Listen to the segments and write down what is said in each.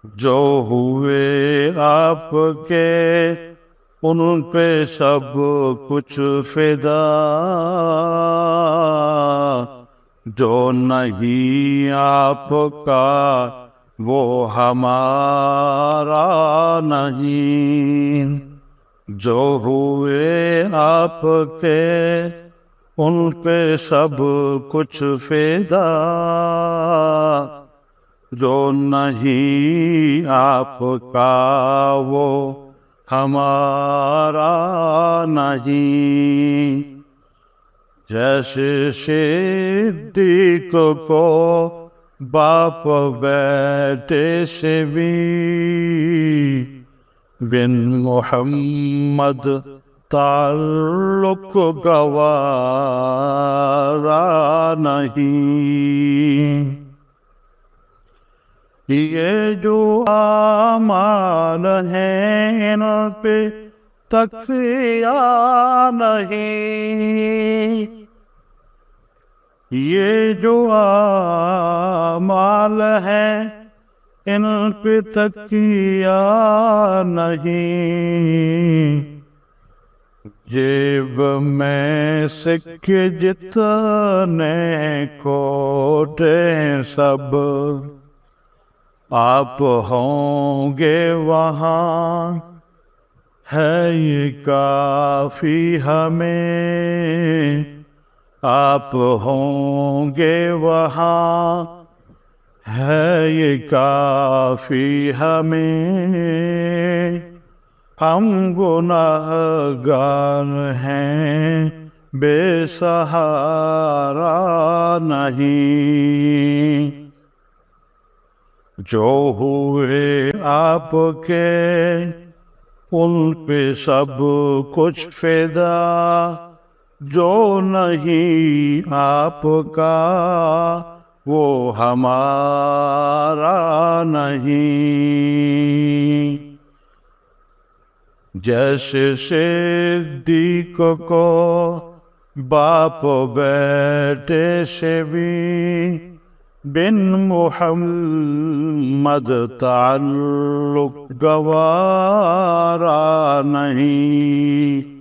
جو ہوئے آپ کے ان پہ سب کچھ فدا، جو نہیں آپ کا وہ ہمارا نہیں۔ جو ہوئے آپ کے ان پہ سب کچھ فدا، جو نہیں آپ کا وہ ہمارا نہیں۔ جیسے صدیق کو باپ بیٹے سے بھی بن محمد تعلق گوارا نہیں۔ یہ جو اعمال ہیں ان پہ تکیہ نہیں، یہ جو اعمال ہیں ان پہ تکیہ نہیں۔ جیب میں سکے جتنے کھوٹے سب آپ ہوں گے وہاں، ہے یہ کافی ہمیں۔ آپ ہوں گے وہاں، ہے یہ کافی ہمیں۔ ہم گناہگار ہیں بے سہارا نہیں۔ جو ہوئے آپ کے ان پہ سب کچھ فدا، جو نہیں آپ کا وہ ہمارا نہیں۔ جیسے صدیق کو باپ بیٹے سے بھی بن محمد تعلق گوارا نہیں۔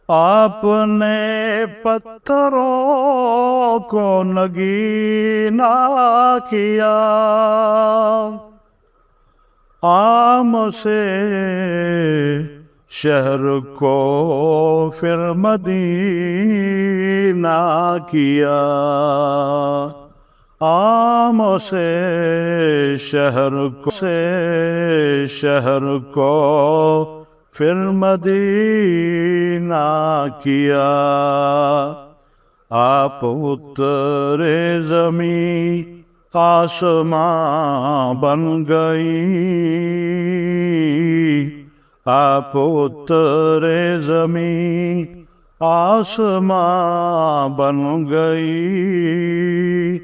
آپ نے پتھروں کو نگینا کیا، عام سے شہر کو پھر مدینہ کیا۔ عام سے شہر کو پھر مدینہ کیا۔ آپ اترے زمین آسماں بن گئی، آپ اترے زمین آسماں بن گئی۔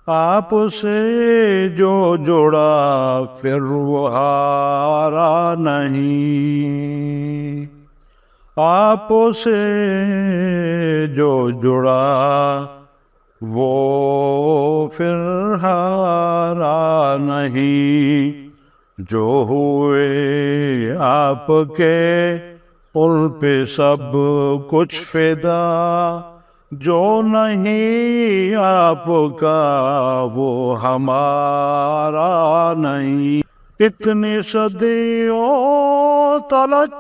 آپ سے جو جڑا پھر وہ ہارا نہیں۔ آپ سے جو جڑا وہ پھر ہارا نہیں۔ جو ہوئے آپ کے ان پہ سب کچھ فدا، جو نہیں آپ کا وہ ہمارا نہیں۔ اتنی صدیوں تلک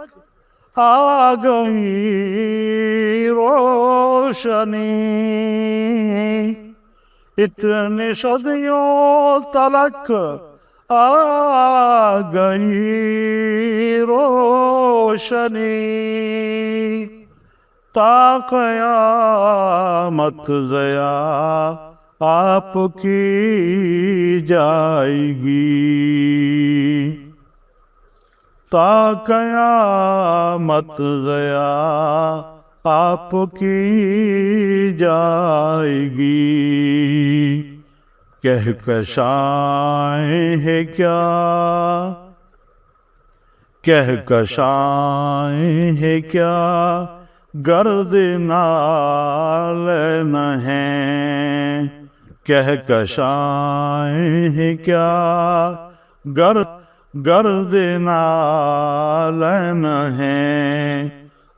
آ گئی روشنی، اتنی صدیوں تلک آ گئی روشنی، تا قیامت ضیا آپ کی جائے گی، تا قیامت ضیا آپ کی جائے گی۔ کہکشائیں ہے کیا، کہکشائیں ہے کیا، گرد نالین ہیں، کہکشائیں ہیں کیا گرد نالین ہیں،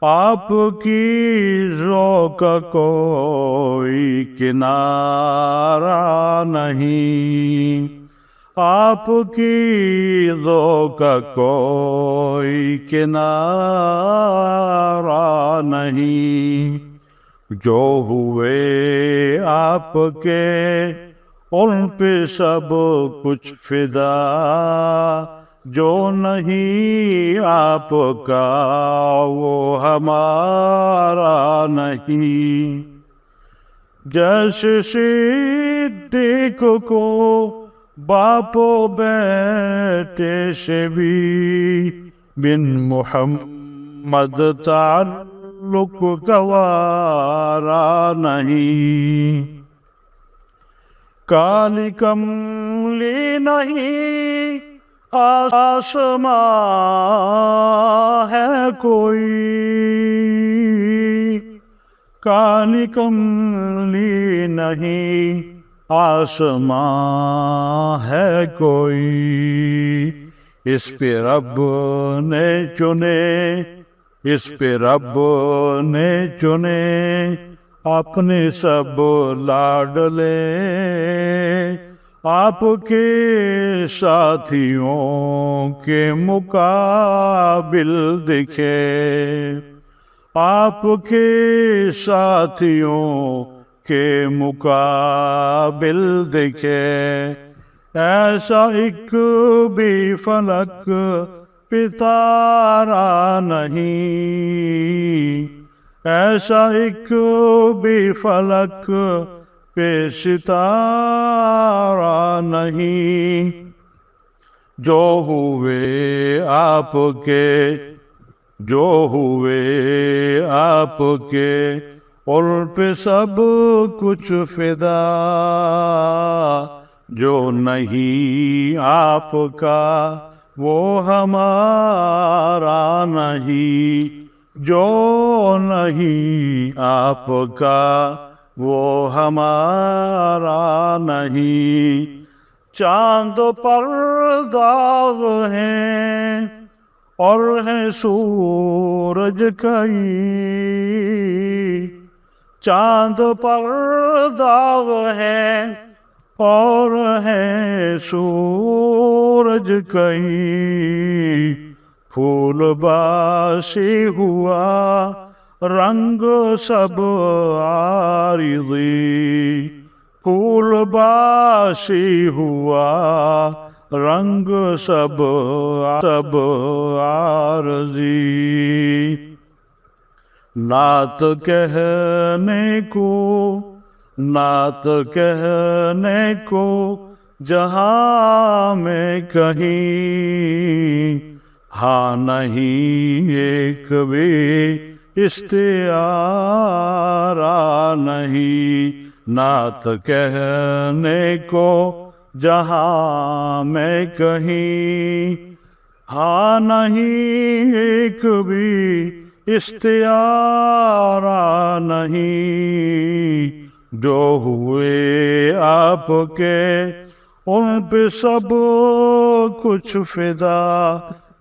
آپ کی ذوق کا کوئی کنارہ نہیں، آپ کی ذوق کا کوئی کنارہ نہیں۔ جو ہوئے آپ کے ان پہ سب کچھ فدا، جو نہیں آپ کا وہ ہمارا نہیں۔ جیسے صدیق کو باپ و بیٹے سے بھی بن محمد تعلق گوارا نہیں، کالی کملی نہیں آسماں ہے کوئی، کالی کملی نہیں آسماں ہے کوئی، اس پہ رب نے چنے، اس پہ رب نے چنے اپنے سب لاڈلے، آپ کے ساتھیوں کے مقابل دکھے، آپ کے ساتھیوں کے مقابل دکھے، ایسا ایک بھی فلک پہ تارا نہیں، ایسا ایک بھی فلک پہ ستارہ نہیں۔ جو ہوئے آپ کے، جو ہوئے آپ کے ان پہ سب کچھ فدا، جو نہیں آپ کا وہ ہمارا نہیں، جو نہیں آپ کا وہ ہمارا نہیں۔ چاند پر داغ ہیں اور ہے سورج کہیں، چاند پر داغ ہے اور ہے سورج کہیں، پھول باسی ہوا رنگ سب عارضی، پھول باسی ہوا رنگ سب عارضی۔ نعت کہنے کو، نعت کہنے کو جہاں میں کہیں، ہاں نہیں ایک بھی استعارہ نہیں، نعت کہنے کو جہاں میں کہیں، ہاں نہیں ایک بھی استعارہ نہیں۔ جو ہوئے آپ کے ان پہ سب کچھ فدا،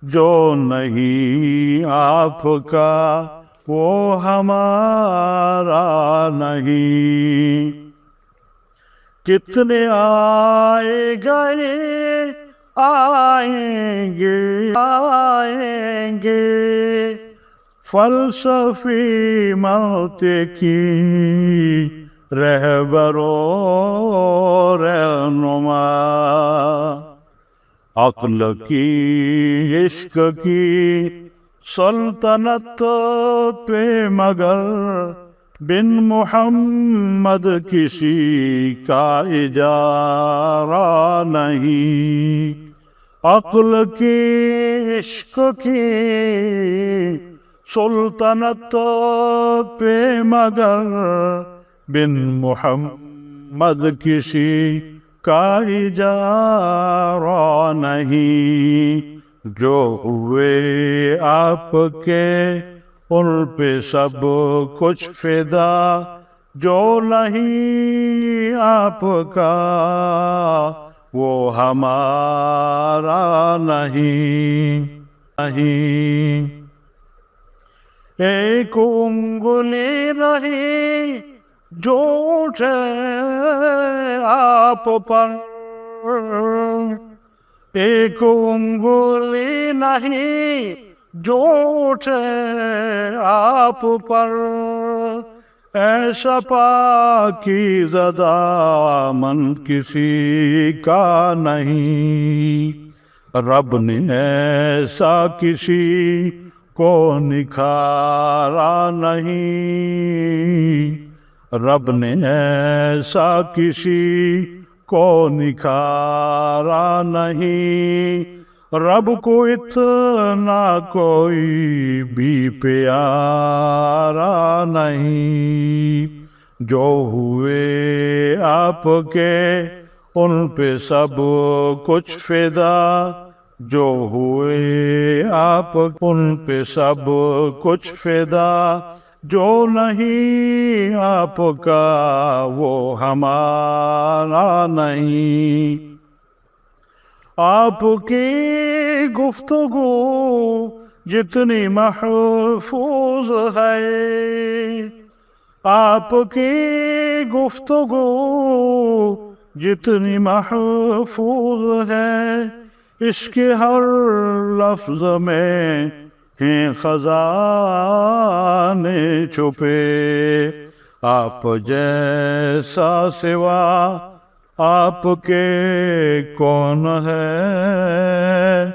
جو نہیں آپ کا وہ ہمارا نہیں۔ کتنے آئے گئے آئیں گے آئیں گے، فلسفی موت کی رہبر و رہنما، عقل کی عشق کی سلطنت پہ مگر بن محمد کسی کا اجارہ نہیں، عقل کی عشق کی سلطنت پہ مگر بن محمد کسی کا اجارہ نہیں۔ جو ہوئے آپ کے ان پہ سب کچھ فدا، جو نہیں آپ کا وہ ہمارا نہیں نہیں۔ ایک انگلی نہیں جو اٹھے آپ پر، ایک انگلی نہیں جو اٹھے آپ پر، ایسا پاکیزہ دامن کسی کا نہیں۔ رب نے ایسا کسی کو نکھارا نہیں، رب نے ایسا کسی کو نکھارا نہیں، رب کو اتنا کوئی بھی پیارا نہیں۔ جو ہوئے آپ کے ان پہ سب کچھ فدا، جو ہوئے آپ ان پہ سب کچھ فدا، جو نہیں آپ کا وہ ہمارا نہیں۔ آپ کی گفتگو جتنی محفوظ ہے، آپ کی گفتگو جتنی محفوظ ہے، اس کے ہر لفظ میں ہیں خزانے چھپے۔ آپ جیسا سوا آپ کے کون ہے،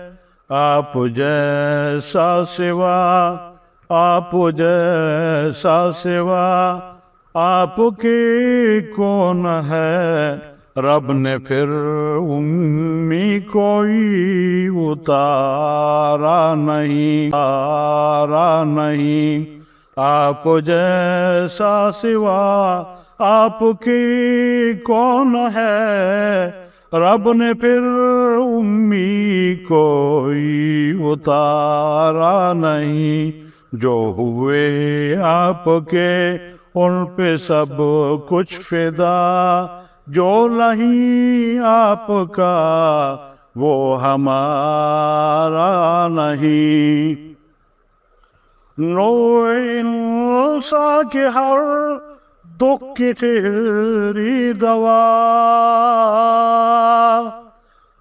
آپ جیسا سوا آپ جیسا سوا آپ کے کون ہے۔ رب نے پھر امی کوئی اتارا نہیں، اتارا نہیں۔ آپ جیسا سوا آپ کی کون ہے، رب نے پھر امی کوئی اتارا نہیں۔ جو ہوئے آپ کے ان پہ سب کچھ فدا، جو نہیں آپ کا وہ ہمارا نہیں۔ نو انسان کے ہر دکھ کی تیری دوا،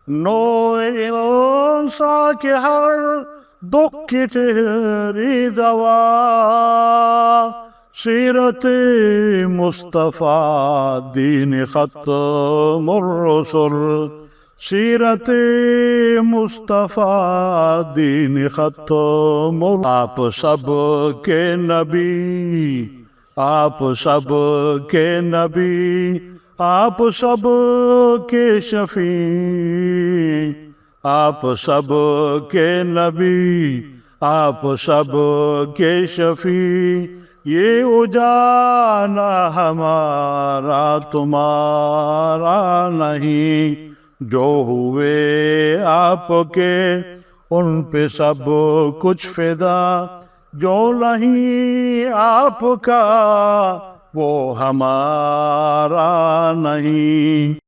نو انسان کے ہر دکھ کی تیری دوا، سیرت مصطفیٰ دین ختم الرسل، سیرت مصطفیٰ دین ختم الرسل۔ آپ سب کے نبی، آپ سب کے نبی، آپ سب کے شفیع، آپ سب کے نبی، آپ سب کے شفیع، یہ اجالا ہمارا تمہارا نہیں۔ جو ہوئے آپ کے ان پہ سب کچھ فدا، جو نہیں آپ کا وہ ہمارا نہیں۔